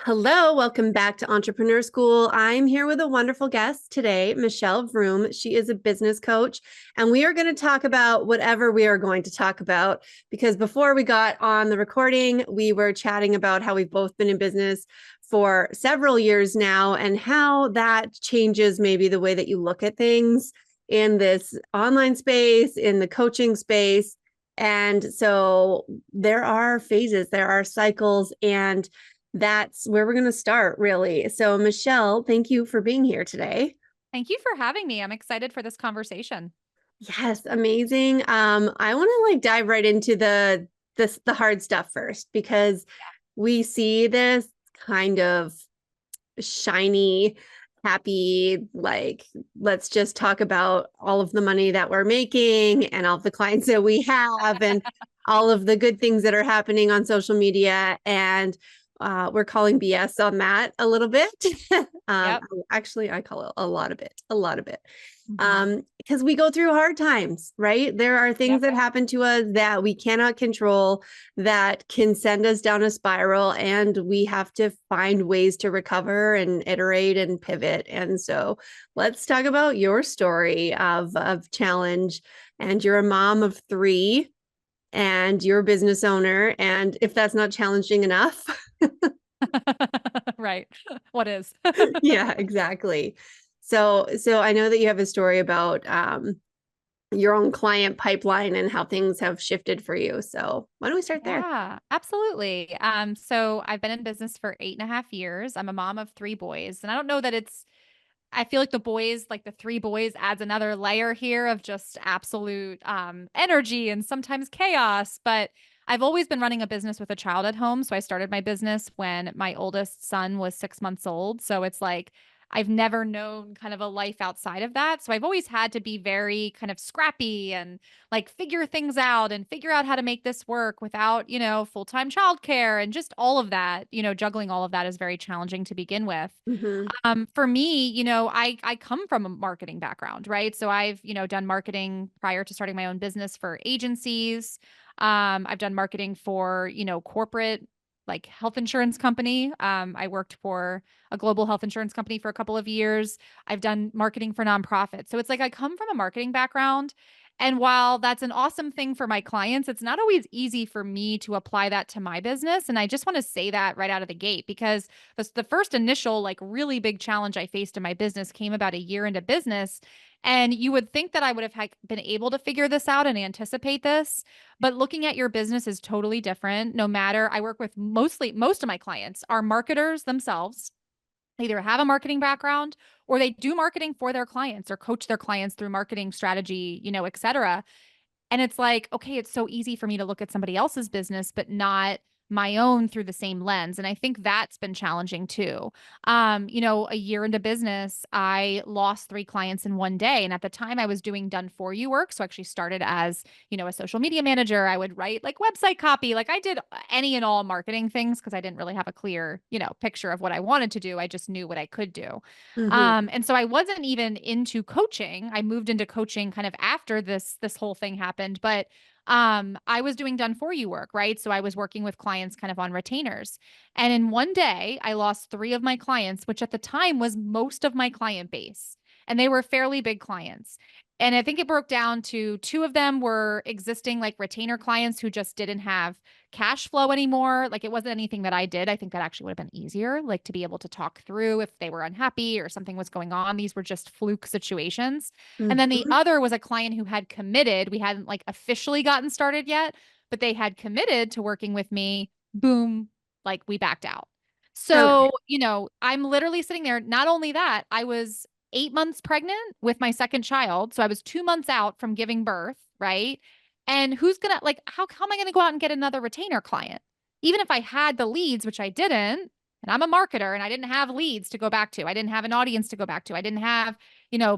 Hello, welcome back to Entrepreneur School. I'm here with a wonderful guest today, Michelle Vroom. She is a business coach, and we are going to talk about whatever we are going to talk about. Because before we got on the recording, we were chatting about how we've both been in business for several years now and how that changes maybe the way that you look at things in this online space, in the coaching space. And so there are phases, there are cycles, and that's where we're going to start, really. So, Michelle, thank you for being here today. Thank you for having me. I'm excited for this conversation. Yes, amazing. I want to dive right into the hard stuff first because we see this kind of shiny, happy, let's just talk about all of the money that we're making and all of the clients that we have and all of the good things that are happening on social media. And we're calling BS on that a little bit. Yep. Actually, I call it a lot of it. hmm Because we go through hard times, right? There are things Yep. that happen to us that we cannot control that can send us down a spiral, and we have to find ways to recover and iterate and pivot. And so let's talk about your story of challenge. And you're a mom of three and you're a business owner. And if that's not challenging enough, Right. What is? yeah, exactly. So I know that you have a story about your own client pipeline and how things have shifted for you. So why don't we start there? Yeah, absolutely. So I've been in business for 8.5 years. I'm a mom of three boys, and I don't know that I feel like the boys, like the three boys, adds another layer here of just absolute energy and sometimes chaos. But I've always been running a business with a child at home. So I started my business when my oldest son was 6 months old. So it's like I've never known kind of a life outside of that. So I've always had to be very kind of scrappy and like figure things out and figure out how to make this work without, full-time childcare and just all of that, juggling all of that is very challenging to begin with. Mm-hmm. For me, I come from a marketing background, right? So I've, done marketing prior to starting my own business for agencies. I've done marketing for, corporate like health insurance company. I worked for a global health insurance company for a couple of years. I've done marketing for nonprofits. So it's like I come from a marketing background. And while that's an awesome thing for my clients, it's not always easy for me to apply that to my business. And I just want to say that right out of the gate because the first initial, like, really big challenge I faced in my business came about a year into business. And you would think that I would have been able to figure this out and anticipate this. But looking at your business is totally different. No matter, I work with most of my clients are marketers themselves. They either have a marketing background or they do marketing for their clients or coach their clients through marketing strategy, et cetera. And it's like, okay, it's so easy for me to look at somebody else's business, but not my own through the same lens. And I think that's been challenging too. A year into business, I lost three clients in one day. And at the time I was doing done for you work. So I actually started as, a social media manager. I would write like website copy. Like I did any and all marketing things because I didn't really have a clear, picture of what I wanted to do. I just knew what I could do. Mm-hmm. And so I wasn't even into coaching. I moved into coaching kind of after this whole thing happened, but I was doing done for you work, right? So I was working with clients kind of on retainers. And in one day, I lost three of my clients, which at the time was most of my client base. And they were fairly big clients. And I think it broke down to two of them were existing like retainer clients who just didn't have cash flow anymore. Like it wasn't anything that I did. I think that actually would have been easier, like to be able to talk through if they were unhappy or something was going on. These were just fluke situations. And then the Mm-hmm. other was a client who had committed. We hadn't like officially gotten started yet, but they had committed to working with me. Boom, like we backed out. Okay. So, I'm literally sitting there. Not only that, I was 8 months pregnant with my second child. So I was 2 months out from giving birth, right? And who's gonna like how am I gonna go out and get another retainer client? Even if I had the leads, which I didn't, and I'm a marketer and I didn't have leads to go back to. I didn't have an audience to go back to. I didn't have,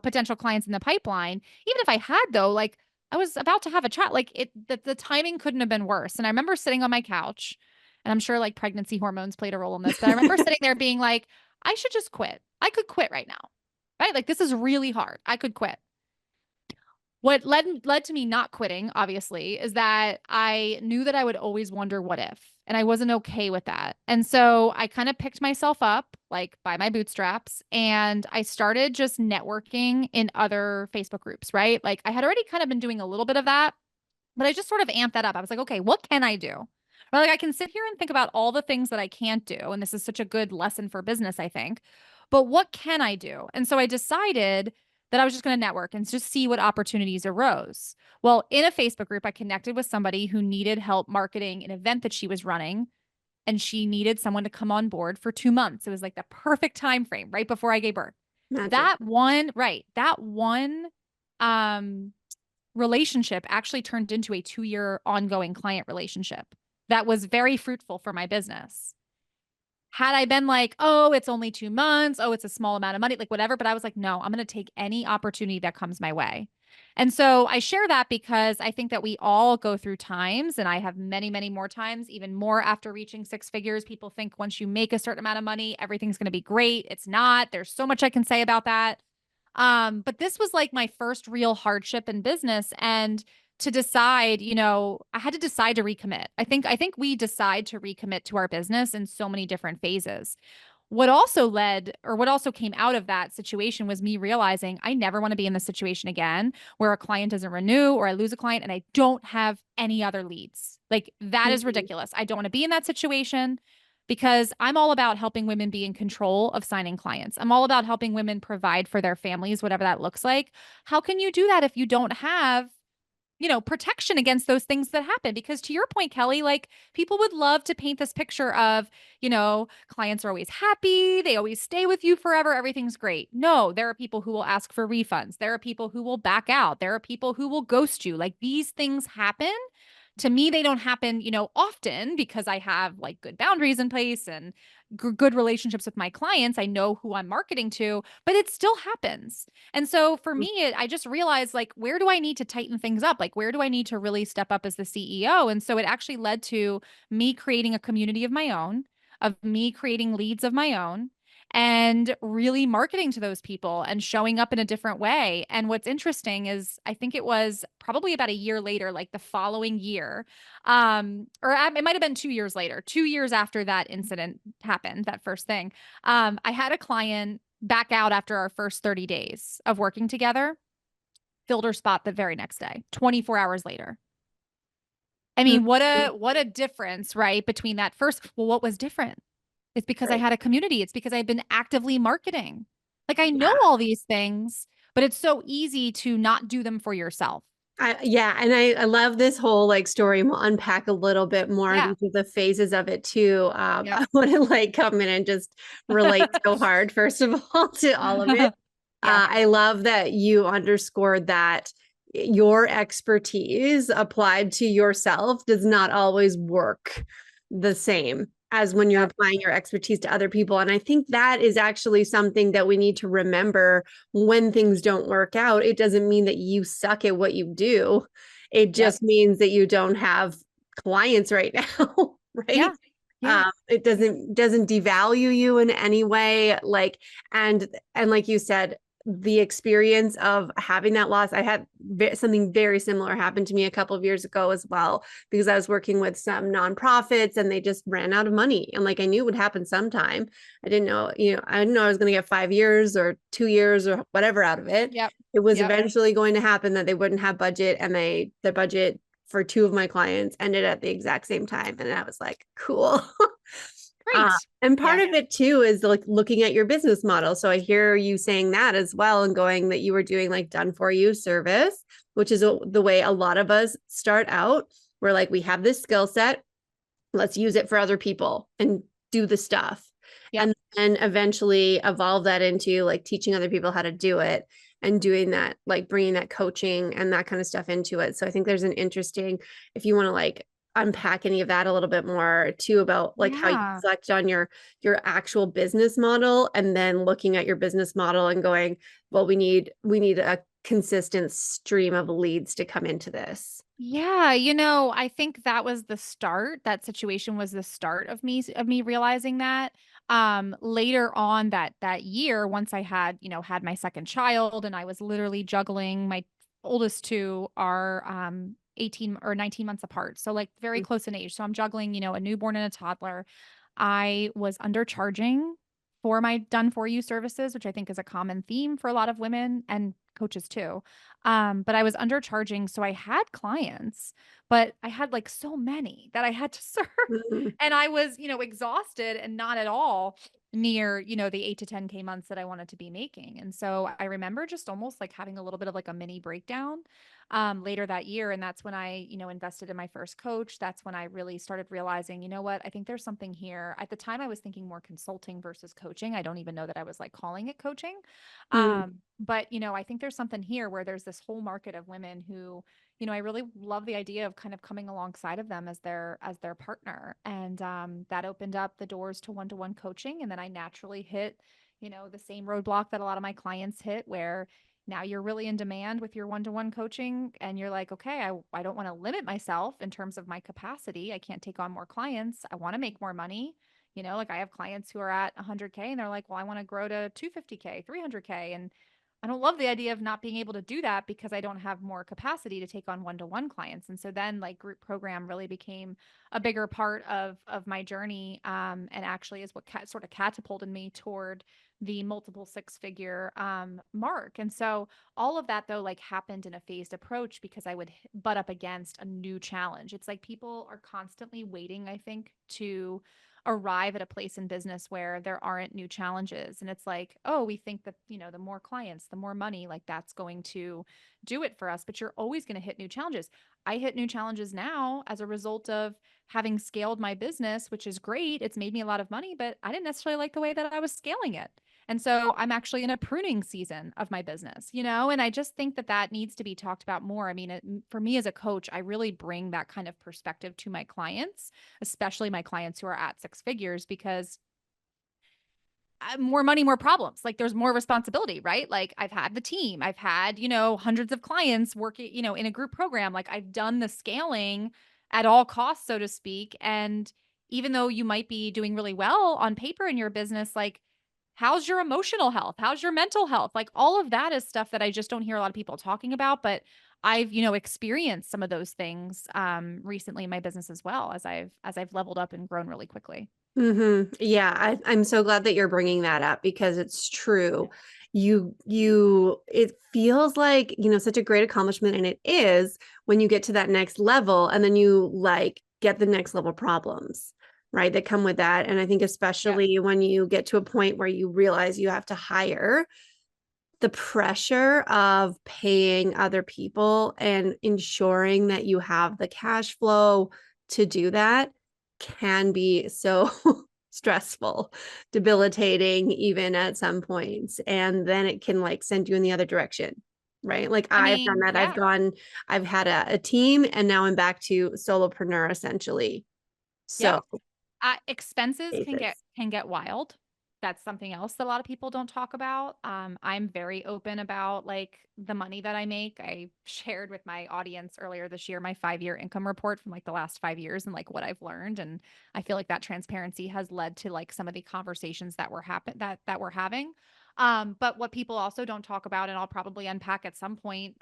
potential clients in the pipeline. Even if I had though, like I was about to have a child, like the timing couldn't have been worse. And I remember sitting on my couch, and I'm sure like pregnancy hormones played a role in this, but I remember sitting there being like, I should just quit. I could quit right now. Right? Like this is really hard. I could quit. What led to me not quitting, obviously, is that I knew that I would always wonder what if, and I wasn't okay with that. And so I kind of picked myself up like by my bootstraps and I started just networking in other Facebook groups, right? Like I had already kind of been doing a little bit of that, but I just sort of amped that up. I was like, okay, what can I do? Right? Like I can sit here and think about all the things that I can't do. And this is such a good lesson for business, I think. But what can I do? And so I decided that I was just going to network and just see what opportunities arose. Well, in a Facebook group, I connected with somebody who needed help marketing an event that she was running. And she needed someone to come on board for 2 months. It was like the perfect time frame right before I gave birth. Magic. That one um relationship actually turned into a 2-year ongoing client relationship that was very fruitful for my business. Had I been like, oh, it's only 2 months, oh, it's a small amount of money, like whatever, but I was like, no, I'm going to take any opportunity that comes my way. And so I share that because I think that we all go through times, and I have many, many more times, even more after reaching six figures. People think once you make a certain amount of money, everything's going to be great. It's not. There's so much I can say about that. But this was like my first real hardship in business. And to decide, I had to decide to recommit. I think we decide to recommit to our business in so many different phases. What also came out of that situation was me realizing I never want to be in this situation again where a client doesn't renew or I lose a client and I don't have any other leads. Like that is Mhm. ridiculous. I don't want to be in that situation because I'm all about helping women be in control of signing clients. I'm all about helping women provide for their families, whatever that looks like. How can you do that if you don't have protection against those things that happen? Because to your point, Kelly, like people would love to paint this picture of, clients are always happy. They always stay with you forever. Everything's great. No, there are people who will ask for refunds. There are people who will back out. There are people who will ghost you. Like these things happen. To me, they don't happen, often because I have like good boundaries in place and good relationships with my clients. I know who I'm marketing to, but it still happens. And so for me, I just realized like, where do I need to tighten things up? Like, where do I need to really step up as the CEO? And so it actually led to me creating a community of my own, of me creating leads of my own, and really marketing to those people and showing up in a different way. And what's interesting is I think it was probably about a year later, like the following year, it might have been 2 years later, 2 years after that incident happened, that first thing. I had a client back out after our first 30 days of working together, filled her spot the very next day, 24 hours later. I mean, Mhm. what a difference, right? Between that first, well, what was different? It's because I Right. had a community. It's because I've been actively marketing. Like I know Yeah. all these things, but it's so easy to not do them for yourself. Yeah, and I love this whole like story. We'll unpack a little bit more of Yeah. each of the phases of it too. Yep. I want to like come in and just relate so hard, first of all, to all of it. Yeah. I love that you underscored that your expertise applied to yourself does not always work the same as when you're Yep. applying your expertise to other people. And I think that is actually something that we need to remember when things don't work out. It doesn't mean that you suck at what you do. It Yep. just means that you don't have clients right now, right? Yeah. Yeah. It doesn't devalue you in any way. Like, and like you said, the experience of having that loss, I had something very similar happen to me a couple of years ago as well, because I was working with some nonprofits and they just ran out of money. And like I knew it would happen sometime. I didn't know I was going to get 5 years or 2 years or whatever out of it. Yep. It was Yep. eventually going to happen that they wouldn't have budget, and the budget for two of my clients ended at the exact same time. And I was like, cool. Great. And part Yeah. of it too is like looking at your business model. So I hear you saying that as well, and going that you were doing like done for you service, which is the way a lot of us start out. We're like, we have this skill set, let's use it for other people and do the stuff. Yep. And eventually evolve that into like teaching other people how to do it and doing that, like bringing that coaching and that kind of stuff into it. So I think there's an interesting, if you want to like unpack any of that a little bit more too, about like how you Yeah. reflect on your actual business model, and then looking at your business model and going, well, we need a consistent stream of leads to come into this. Yeah, I think that was the start. That situation was the start of me realizing that. Later on that year, once I had, had my second child and I was literally juggling my oldest two are 18 or 19 months apart. So like very Mm, close in age. So I'm juggling, a newborn and a toddler. I was undercharging for my done for you services, which I think is a common theme for a lot of women and coaches too. But I was undercharging. So I had clients, but I had like so many that I had to serve. mm, And I was, exhausted and not at all near, the 8 to 10K months that I wanted to be making. And so I remember just almost like having a little bit of like a mini breakdown later that year. And that's when I, invested in my first coach. That's when I really started realizing, you know what, I think there's something here. At the time, I was thinking more consulting versus coaching. I don't even know that I was like calling it coaching. mm, But, I think there's something here where there's this whole market of women who, I really love the idea of kind of coming alongside of them as their partner. And that opened up the doors to one-to-one coaching. And then I naturally hit, the same roadblock that a lot of my clients hit where now you're really in demand with your one-to-one coaching and you're like, okay, I don't want to limit myself in terms of my capacity. I can't take on more clients. I want to make more money. Like I have clients who are at 100K and they're like, well, I want to grow to 250K, 300K. And I don't love the idea of not being able to do that because I don't have more capacity to take on one-to-one clients. And so then like group program really became a bigger part of my journey, and actually is what sort of catapulted me toward the multiple six-figure mark. And so all of that though like happened in a phased approach because I would butt up against a new challenge. It's like people are constantly waiting, I think, to arrive at a place in business where there aren't new challenges. And it's like, oh, we think that, the more clients, the more money, like that's going to do it for us. But you're always going to hit new challenges. I hit new challenges now as a result of having scaled my business, which is great. It's made me a lot of money, but I didn't necessarily like the way that I was scaling it. And so I'm actually in a pruning season of my business, and I just think that that needs to be talked about more. I mean, for me as a coach, I really bring that kind of perspective to my clients, especially my clients who are at six figures, because more money, more problems. Like there's more responsibility, right? Like I've had the team, I've had, hundreds of clients working, in a group program. Like I've done the scaling at all costs, so to speak. And even though you might be doing really well on paper in your business, like how's your emotional health? How's your mental health? Like all of that is stuff that I just don't hear a lot of people talking about, but I've, experienced some of those things recently in my business as well as I've leveled up and grown really quickly. Yeah, I'm so glad that you're bringing that up because it's true. Yeah. It feels like, such a great accomplishment, and it is when you get to that next level and then you like get the next level problems, right? That come with that. And I think Yep. especially when you get to a point where you realize you have to hire, the pressure of paying other people and ensuring that you have the cash flow to do that can be so stressful, debilitating, even at some points. And then it can like send you in the other direction, right? Like I I've done mean, that. yeah. I've had a team and now I'm back to solopreneur essentially. Yep. So, Expenses can get basis. wild. That's something else that a lot of people don't talk about. I'm very open about like the money that I make. I shared with my audience earlier this year my 5-year income report from like the last 5 years and like what I've learned. And I feel like that transparency has led to like some of the conversations that we're having. But what people also don't talk about, and I'll probably unpack at some point,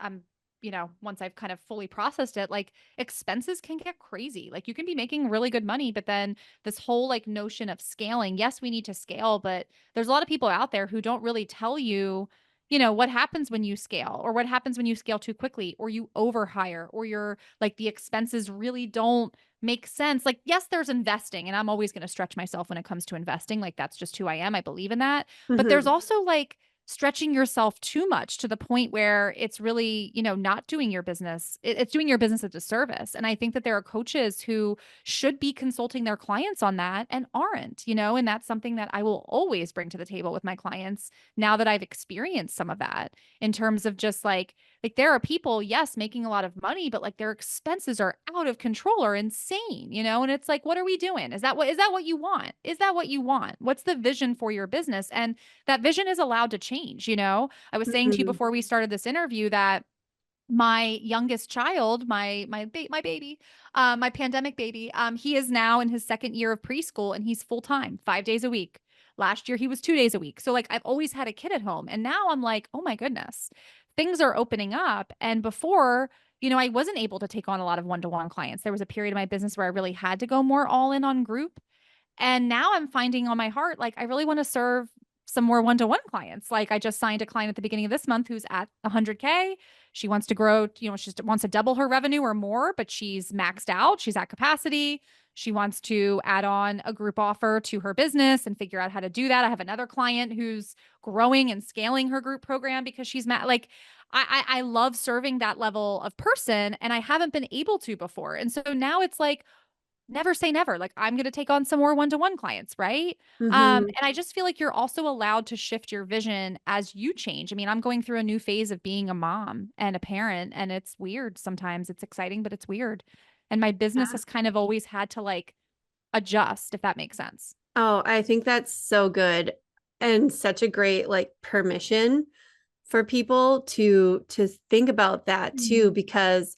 once I've kind of fully processed it, like expenses can get crazy. Like you can be making really good money, but then this whole like notion of scaling, yes, we need to scale, but there's a lot of people out there who don't really tell you, what happens when you scale or what happens when you scale too quickly or you overhire or you're like the expenses really don't make sense. Like, yes, there's investing, and I'm always going to stretch myself when it comes to investing. Like, that's just who I am. I believe in that. But there's Mhm. also like, stretching yourself too much to the point where it's really, not doing your business. It's doing your business a disservice. And I think that there are coaches who should be consulting their clients on that and aren't, and that's something that I will always bring to the table with my clients now that I've experienced some of that in terms of just like there are people, yes, making a lot of money, but like their expenses are out of control or insane, and it's like, what are we doing? Is that what you want? Is that what you want? What's the vision for your business? And that vision is allowed to change. I was saying to you Mhm. before we started this interview that my youngest child, my baby, my pandemic baby, he is now in his second year of preschool and he's full time, 5 days a week. Last year he was 2 days a week. So like I've always had a kid at home, and now I'm like, oh my goodness, things are opening up. And before, I wasn't able to take on a lot of one-to-one clients. There was a period of my business where I really had to go more all in on group. And now I'm finding on my heart, like, I really want to serve some more one-to-one clients. Like, I just signed a client at the beginning of this month who's at 100K. She wants to grow, she just wants to double her revenue or more, but she's maxed out. She's at capacity. She wants to add on a group offer to her business and figure out how to do that. I have another client who's growing and scaling her group program because she's like, I love serving that level of person, and I haven't been able to before. And so now it's like, never say never. Like, I'm going to take on some more one-to-one clients, right? Mm-hmm. And I just feel like you're also allowed to shift your vision as you change. I mean, I'm going through a new phase of being a mom and a parent, and it's weird sometimes. It's exciting, but it's weird. And my business has kind of always had to like adjust, if that makes sense. Oh, I think that's so good and such a great like permission for people to think about that too, because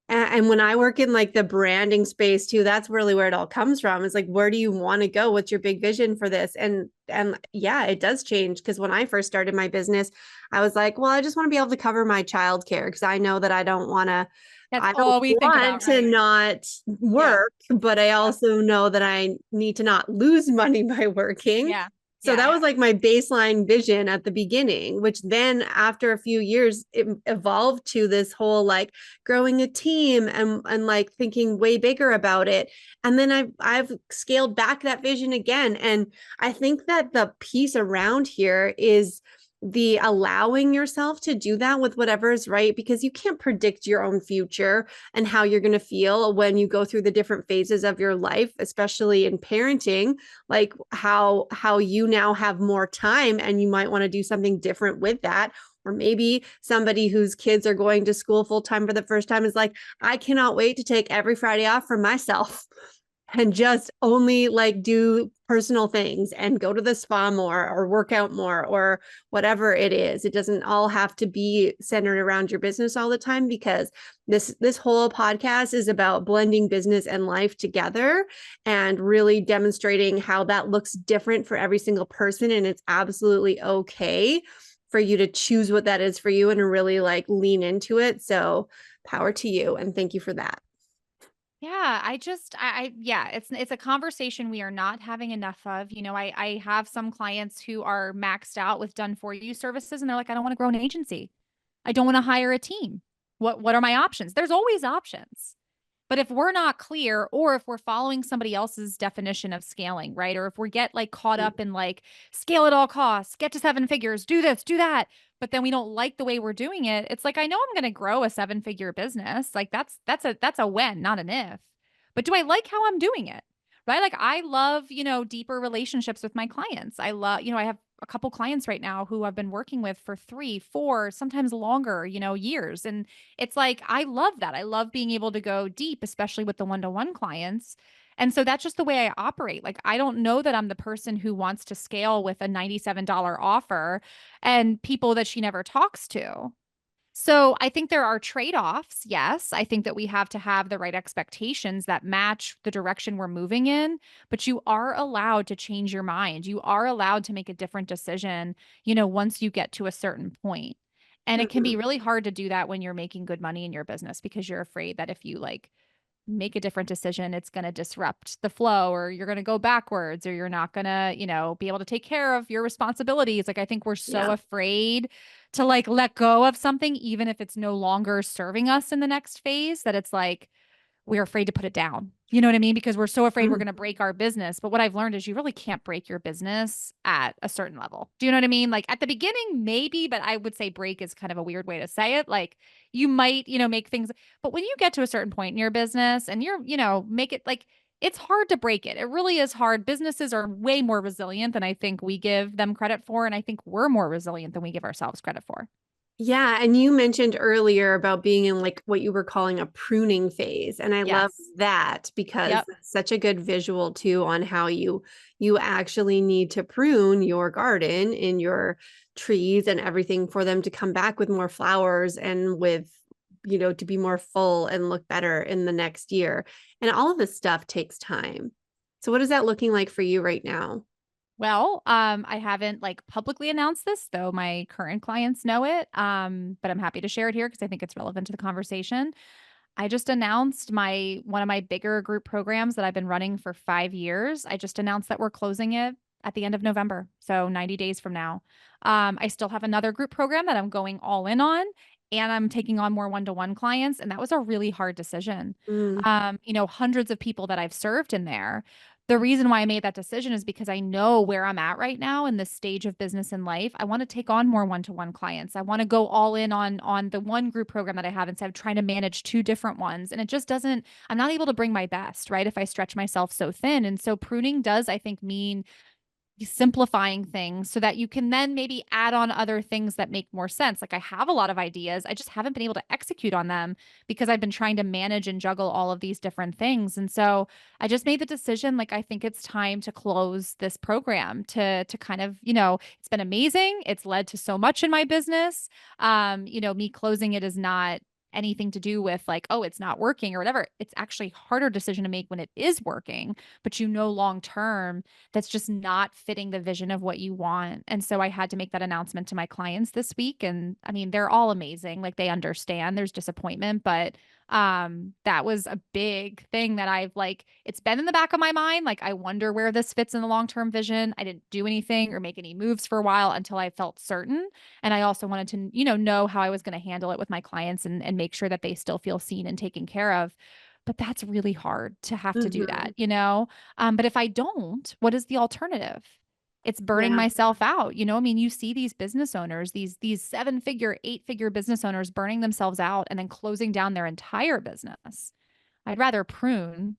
and when I work in like the branding space too, that's really where it all comes from. Is like, where do you want to go? What's your big vision for this? And yeah, it does change, because when I first started my business, I was like, well, I just want to be able to cover my childcare, because I know that That's I don't all we think want about, to right? not Yeah. work, but I Yeah. also know that I need to not lose money by working. Yeah. So Yeah. that was like my baseline vision at the beginning, which then after a few years, it evolved to this whole like growing a team and like thinking way bigger about it. And then I've scaled back that vision again. And I think that the piece around here is the allowing yourself to do that with whatever is right, because you can't predict your own future and how you're going to feel when you go through the different phases of your life, especially in parenting, like how you now have more time and you might want to do something different with that. Or maybe somebody whose kids are going to school full time for the first time is like, I cannot wait to take every Friday off for myself and just only like do personal things and go to the spa more or work out more or whatever it is. It doesn't all have to be centered around your business all the time, because this whole podcast is about blending business and life together and really demonstrating how that looks different for every single person, and it's absolutely okay for you to choose what that is for you and to really like lean into it. So power to you, and thank you for that. Yeah, yeah, it's a conversation we are not having enough of. I have some clients who are maxed out with done for you services, and they're like, I don't want to grow an agency. I don't want to hire a team. What are my options? There's always options. But if we're not clear, or if we're following somebody else's definition of scaling, right? Or if we get like caught up in like scale at all costs, get to seven figures, do this, do that, but then we don't like the way we're doing it, it's like, I know I'm going to grow a seven-figure business. Like that's a when, not an if. But do I like how I'm doing it? Right? Like, I love, deeper relationships with my clients. I love, I have a couple clients right now who I've been working with for 3, 4, sometimes longer, years. And it's like, I love that. I love being able to go deep, especially with the one-to-one clients. And so that's just the way I operate. Like, I don't know that I'm the person who wants to scale with a $97 offer and people that she never talks to. So I think there are trade-offs. Yes, I think that we have to have the right expectations that match the direction we're moving in, but you are allowed to change your mind. You are allowed to make a different decision, once you get to a certain point. And it can Mm-hmm. be really hard to do that when you're making good money in your business, because you're afraid that if you like make a different decision, it's going to disrupt the flow, or you're going to go backwards, or you're not going to, be able to take care of your responsibilities. Like, I think we're so Yeah. afraid to like let go of something, even if it's no longer serving us in the next phase, that it's like, we're afraid to put it down. You know what I mean? Because we're so afraid we're Mm-hmm. going to break our business. But what I've learned is you really can't break your business at a certain level. Do you know what I mean? Like, at the beginning, maybe, but I would say break is kind of a weird way to say it. Like, you might, make things, but when you get to a certain point in your business and you're, make it like, it's hard to break it. It really is hard. Businesses are way more resilient than I think we give them credit for. And I think we're more resilient than we give ourselves credit for. Yeah, and you mentioned earlier about being in like what you were calling a pruning phase, and I love Yes. that because Yep. it's such a good visual too on how you actually need to prune your garden and your trees and everything for them to come back with more flowers and with to be more full and look better in the next year. And all of this stuff takes time. So what is that looking like for you right now? I haven't like publicly announced this, though my current clients know it. But I'm happy to share it here because I think it's relevant to the conversation. I just announced my one of my bigger group programs that I've been running for 5 years. I just announced that we're closing it at the end of November, so 90 days from now. I still have another group program that I'm going all in on, and I'm taking on more one-to-one clients, and that was a really hard decision. Mm, Hundreds of people that I've served in there. The reason why I made that decision is because I know where I'm at right now in this stage of business and life. I want to take on more one-to-one clients. I want to go all in on the one group program that I have instead of trying to manage two different ones. And it just doesn't, I'm not able to bring my best, right? If I stretch myself so thin. And so pruning does, I think, mean simplifying things so that you can then maybe add on other things that make more sense. Like I have a lot of ideas, I just haven't been able to execute on them because I've been trying to manage and juggle all of these different things. And so I just made the decision like I think it's time to close this program to kind of, it's been amazing. It's led to so much in my business. Me closing it is not anything to do with like, oh, it's not working or whatever. It's actually a harder decision to make when it is working, but long term that's just not fitting the vision of what you want. And so I had to make that announcement to my clients this week. And I mean, they're all amazing. Like they understand there's disappointment, but that was a big thing that I've like it's been in the back of my mind. Like I wonder where this fits in the long-term vision. I didn't do anything or make any moves for a while until I felt certain. And I also wanted to, know how I was going to handle it with my clients and make sure that they still feel seen and taken care of. But that's really hard to have to do mhm. that. But if I don't, what is the alternative? It's burning Yeah. myself out. I mean, you see these business owners, these seven-figure, eight-figure business owners burning themselves out and then closing down their entire business. I'd rather prune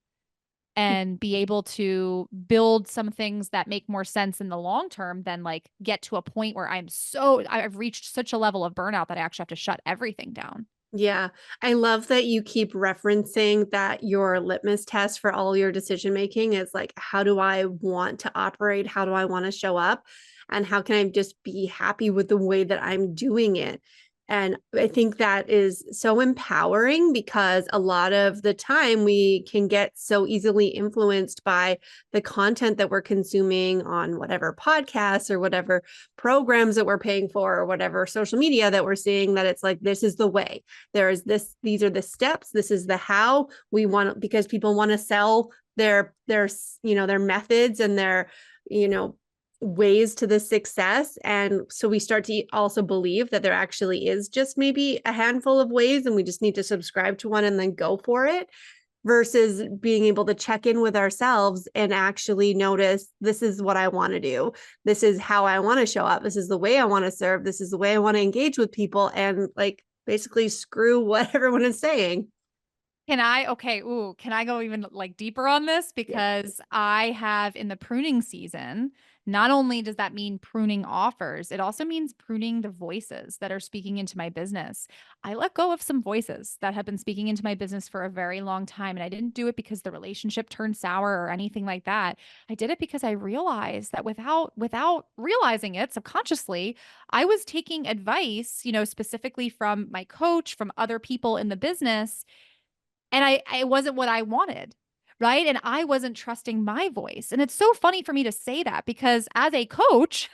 and be able to build some things that make more sense in the long term than like get to a point where I've reached such a level of burnout that I actually have to shut everything down. Yeah, I love that you keep referencing that your litmus test for all your decision making is like, how do I want to operate? How do I want to show up? And how can I just be happy with the way that I'm doing it? And I think that is so empowering because a lot of the time we can get so easily influenced by the content that we're consuming on whatever podcasts or whatever programs that we're paying for or whatever social media that we're seeing that it's like, this is the way there is this, these are the steps, this is the how we want, because people want to sell their methods and their you know ways to the success. And so we start to also believe that there actually is just maybe a handful of ways and we just need to subscribe to one and then go for it, versus being able to check in with ourselves and actually notice, this is what I want to do, this is how I want to show up, this is the way I want to serve, this is the way I want to engage with people, and like basically screw what everyone is saying. Can I go even like deeper on this? Yeah. Because I have in the pruning season, not only does that mean pruning offers, it also means pruning the voices that are speaking into my business. I let go of some voices that have been speaking into my business for a very long time. And I didn't do it because the relationship turned sour or anything like that. I did it because I realized that without realizing it subconsciously, I was taking advice, specifically from my coach, from other people in the business, and it wasn't what I wanted. Right. And I wasn't trusting my voice. And it's so funny for me to say that because as a coach,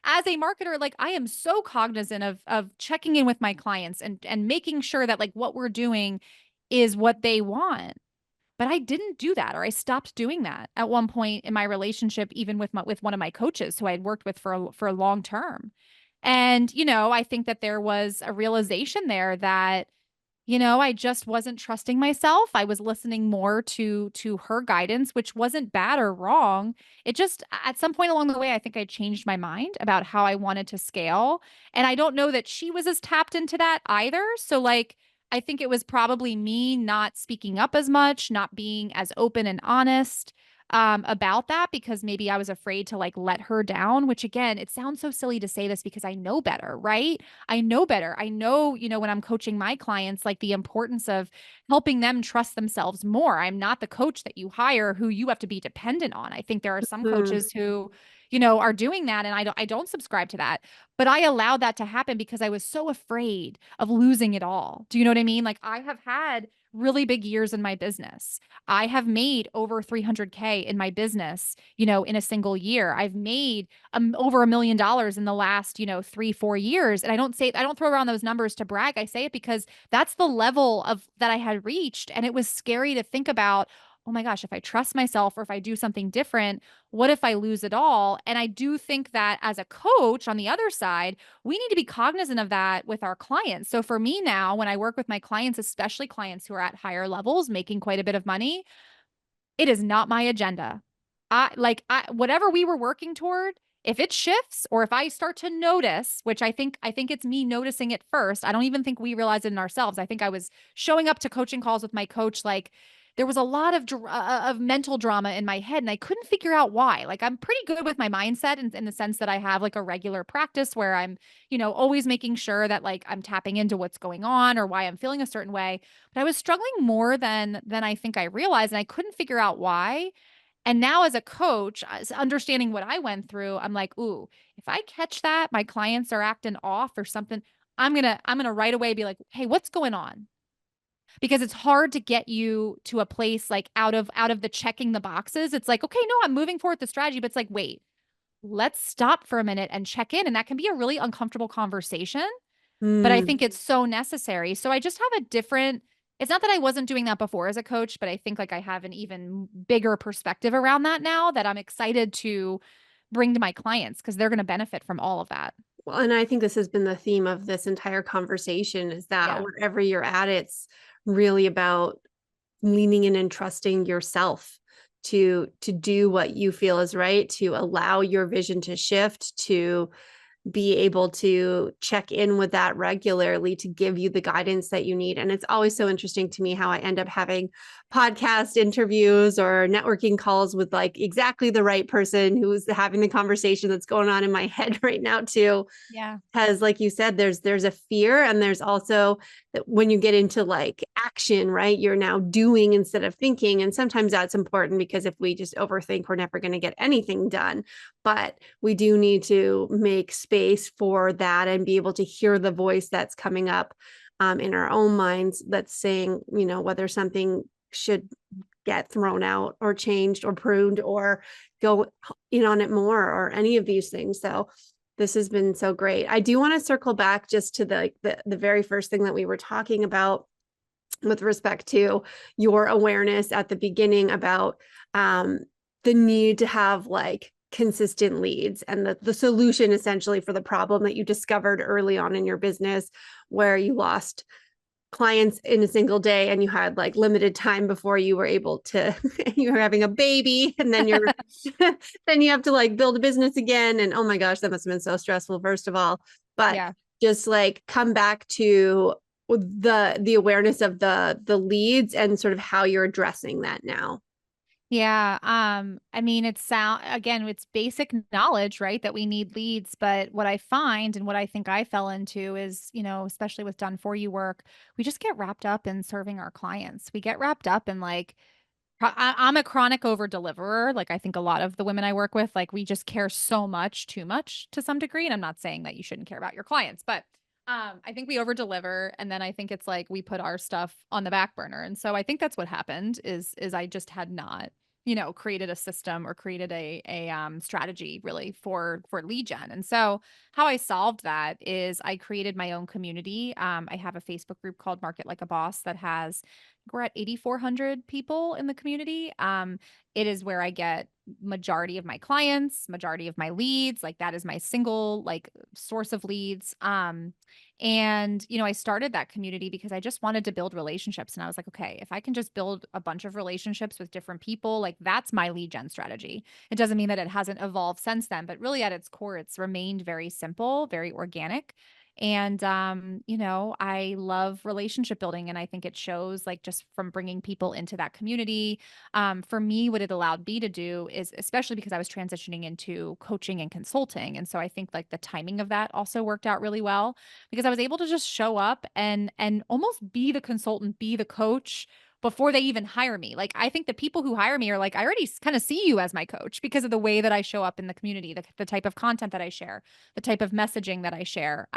as a marketer, like I am so cognizant of checking in with my clients and making sure that like what we're doing is what they want. But I didn't do that, or I stopped doing that at one point in my relationship, even with one of my coaches who I had worked with for a long term. And, I think that there was a realization there that I just wasn't trusting myself. I was listening more to her guidance, which wasn't bad or wrong. It just at some point along the way, I think I changed my mind about how I wanted to scale. And I don't know that she was as tapped into that either. So like I think it was probably me not speaking up as much, not being as open and honest about that because maybe I was afraid to like let her down, which again, it sounds so silly to say this because I know better, right? I know better. I know, when I'm coaching my clients, like the importance of helping them trust themselves more. I'm not the coach that you hire who you have to be dependent on. I think there are some Hmm. coaches who, are doing that and I don't subscribe to that. But I allowed that to happen because I was so afraid of losing it all. Do you know what I mean? Like I have had really big years in my business. I have made over 300K in my business, in a single year. I've made over $1 million in the last, 3, 4 years. And I don't throw around those numbers to brag. I say it because that's the level of that I had reached. And it was scary to think about, oh my gosh, if I trust myself or if I do something different, what if I lose it all? And I do think that as a coach on the other side, we need to be cognizant of that with our clients. So for me now, when I work with my clients, especially clients who are at higher levels, making quite a bit of money, it is not my agenda. Whatever we were working toward, if it shifts or if I start to notice, which I think it's me noticing it first. I don't even think we realize it in ourselves. I think I was showing up to coaching calls with my coach like there was a lot of mental drama in my head and I couldn't figure out why. Like I'm pretty good with my mindset in the sense that I have like a regular practice where I'm, always making sure that like I'm tapping into what's going on or why I'm feeling a certain way. But I was struggling more than I think I realized and I couldn't figure out why. And now as a coach, understanding what I went through, I'm like, "Ooh, if I catch that my clients are acting off or something, I'm going to right away be like, "Hey, what's going on?" Because it's hard to get you to a place like out of the checking the boxes. It's like, "Okay, no, I'm moving forward with the strategy," but it's like, "Wait, let's stop for a minute and check in." And that can be a really uncomfortable conversation, but I Mm. think it's so necessary. So I just have a different it's not that I wasn't doing that before as a coach, but I think like I have an even bigger perspective around that now that I'm excited to bring to my clients because they're going to benefit from all of that. Well, and I think this has been the theme of this entire conversation is that Yeah. wherever you're at, it's really about leaning in and trusting yourself to do what you feel is right, to allow your vision to shift, to be able to check in with that regularly to give you the guidance that you need. And it's always so interesting to me how I end up having podcast interviews or networking calls with like exactly the right person who's having the conversation that's going on in my head right now too. Yeah. Because like you said, there's a fear, and there's also that when you get into like action, right, you're now doing instead of thinking. And sometimes that's important because if we just overthink, we're never going to get anything done. But we do need to make space for that and be able to hear the voice that's coming up in our own minds that's saying, whether something should get thrown out or changed or pruned or go in on it more or any of these things. So this has been so great. I do want to circle back just to the very first thing that we were talking about with respect to your awareness at the beginning about the need to have like consistent leads and the solution essentially for the problem that you discovered early on in your business where you lost clients in a single day and you had like limited time before you were able to you were having a baby and then you're then you have to like build a business again and oh my gosh that must have been so stressful first of all, but Yeah. just like come back to the awareness of the leads and sort of how you're addressing that now. Yeah. I mean, it's basic knowledge, right? That we need leads. But what I find and what I think I fell into is, especially with done for you work, we just get wrapped up in serving our clients. We get wrapped up in like, I'm a chronic over deliverer. Like I think a lot of the women I work with, like we just care so much, too much to some degree. And I'm not saying that you shouldn't care about your clients, but I think we over deliver, and then I think it's like we put our stuff on the back burner. And so I think that's what happened is I just had not, created a system or created a strategy really for lead gen. And so how I solved that is I created my own community. I have a Facebook group called Market Like a Boss that has we're at 8,400 people in the community. It is where I get majority of my clients, majority of my leads. Like that is my single like source of leads. And I started that community because I just wanted to build relationships. And I was like, okay, if I can just build a bunch of relationships with different people, like that's my lead gen strategy. It doesn't mean that it hasn't evolved since then, but really at its core, it's remained very simple, very organic. And, I love relationship building. And I think it shows like just from bringing people into that community. For me, what it allowed me to do is, especially because I was transitioning into coaching and consulting. And so I think like the timing of that also worked out really well because I was able to just show up and almost be the consultant, be the coach before they even hire me. Like I think the people who hire me are like, I already kind of see you as my coach because of the way that I show up in the community, the type of content that I share, the type of messaging that I share.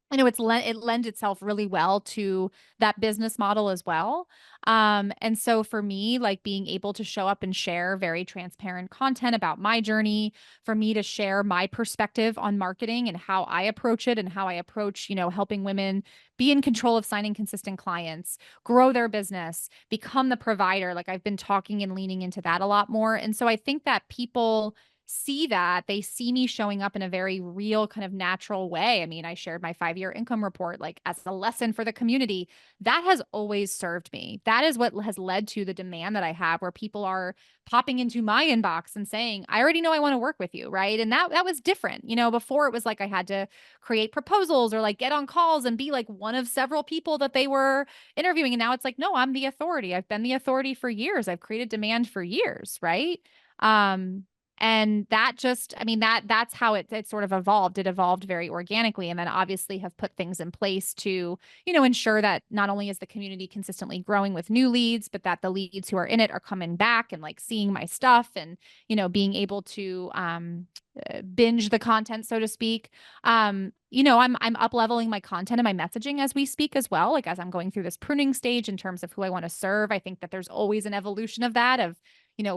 I know it lends itself really well to that business model as well. And so for me, like being able to show up and share very transparent content about my journey, for me to share my perspective on marketing and how I approach it and how I approach, helping women be in control of signing consistent clients, grow their business, become the provider. Like I've been talking and leaning into that a lot more. And so I think that people see that they see me showing up in a very real kind of natural way. I mean, I shared my 5-year income report like as a lesson for the community. That has always served me. That is what has led to the demand that I have where people are popping into my inbox and saying, "I already know I want to work with you," right? And that was different. Before it was like I had to create proposals or like get on calls and be like one of several people that they were interviewing, and now it's like, "No, I'm the authority. I've been the authority for years. I've created demand for years," right? Um and that just, I mean, that's how it sort of evolved. It evolved very organically, and then obviously have put things in place to, ensure that not only is the community consistently growing with new leads, but that the leads who are in it are coming back and like seeing my stuff and, being able to binge the content, so to speak. I'm up leveling my content and my messaging as we speak as well. Like as I'm going through this pruning stage in terms of who I want to serve, I think that there's always an evolution of that of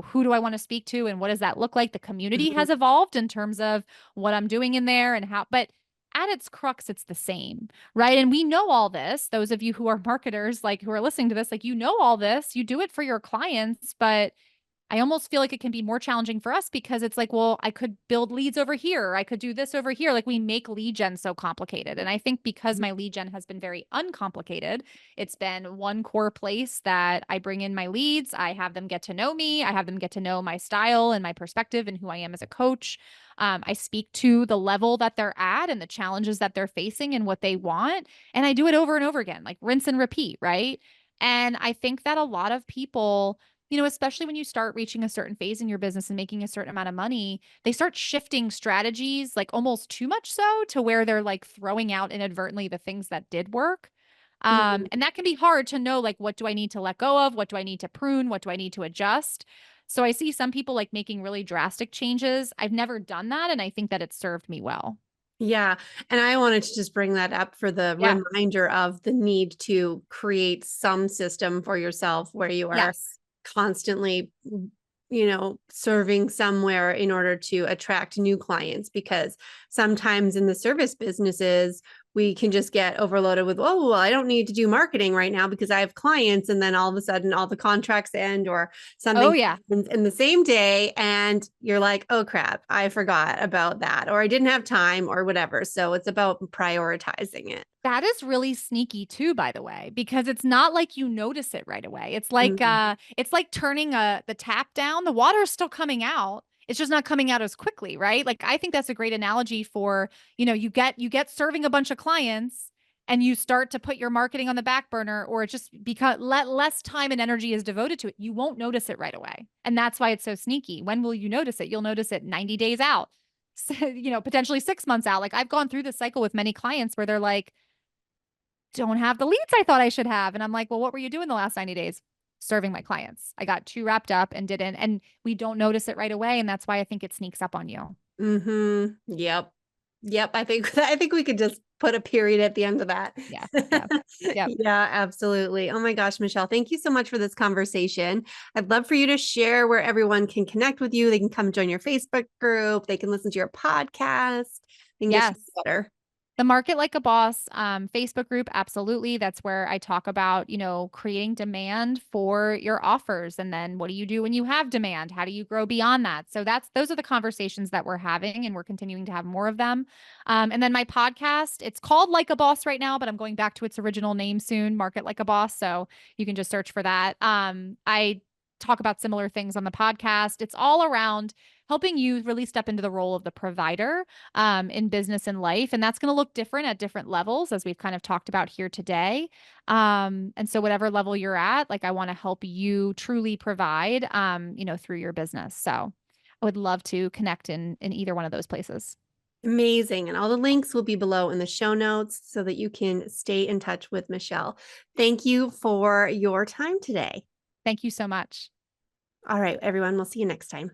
who do I want to speak to and what does that look like? The community Mhm. has evolved in terms of what I'm doing in there and how, but at its crux, it's the same, right? And we know all this. Those of you who are marketers, like who are listening to this, like, all this, you do it for your clients, but I almost feel like it can be more challenging for us because it's like, well, I could build leads over here. Or I could do this over here. Like we make lead gen so complicated. And I think because my lead gen has been very uncomplicated, it's been one core place that I bring in my leads. I have them get to know me. I have them get to know my style and my perspective and who I am as a coach. I speak to the level that they're at and the challenges that they're facing and what they want. And I do it over and over again, like rinse and repeat, right? And I think that a lot of people, especially when you start reaching a certain phase in your business and making a certain amount of money, they start shifting strategies, like almost too much so to where they're like throwing out inadvertently the things that did work. Mhm. And that can be hard to know, like, what do I need to let go of? What do I need to prune? What do I need to adjust? So I see some people like making really drastic changes. I've never done that. And I think that it served me well. Yeah. And I wanted to just bring that up for the Yeah. reminder of the need to create some system for yourself where you are Yes. constantly, serving somewhere in order to attract new clients. Because sometimes in the service businesses, we can just get overloaded with, oh, well, I don't need to do marketing right now because I have clients. And then all of a sudden, all the contracts end or Oh, something yeah. happens in the same day. And you're like, oh, crap, I forgot about that, or I didn't have time or whatever. So it's about prioritizing it. That is really sneaky too, by the way, because it's not like you notice it right away. Mhm. It's like turning the tap down. The water is still coming out. It's just not coming out as quickly, right? Like I think that's a great analogy for, you get serving a bunch of clients and you start to put your marketing on the back burner or it just because less time and energy is devoted to it. You won't notice it right away. And that's why it's so sneaky. When will you notice it? You'll notice it 90 days out. So, potentially 6 months out. Like I've gone through this cycle with many clients where they're like, don't have the leads I thought I should have. And I'm like, well, what were you doing the last 90 days? Serving my clients. I got too wrapped up and didn't. And we don't notice it right away. And that's why I think it sneaks up on you. Yep. Yep. I think we could just put a period at the end of that. Yeah. Yeah. Yep. Yeah, absolutely. Oh my gosh, Michelle, thank you so much for this conversation. I'd love for you to share where everyone can connect with you. They can come join your Facebook group. They can listen to your podcast. They can get you Yes. better. The Market Like a Boss Facebook group, absolutely. That's where I talk about, creating demand for your offers. And then what do you do when you have demand? How do you grow beyond that? So those are the conversations that we're having, and we're continuing to have more of them. And then my podcast, it's called Like a Boss right now, but I'm going back to its original name soon, Market Like a Boss. So you can just search for that. I talk about similar things on the podcast. It's all around helping you really step into the role of the provider in business and life. And that's going to look different at different levels, as we've kind of talked about here today. And so, whatever level you're at, like I want to help you truly provide, through your business. So, I would love to connect in either one of those places. Amazing. And all the links will be below in the show notes so that you can stay in touch with Michelle. Thank you for your time today. Thank you so much. All right, everyone. We'll see you next time.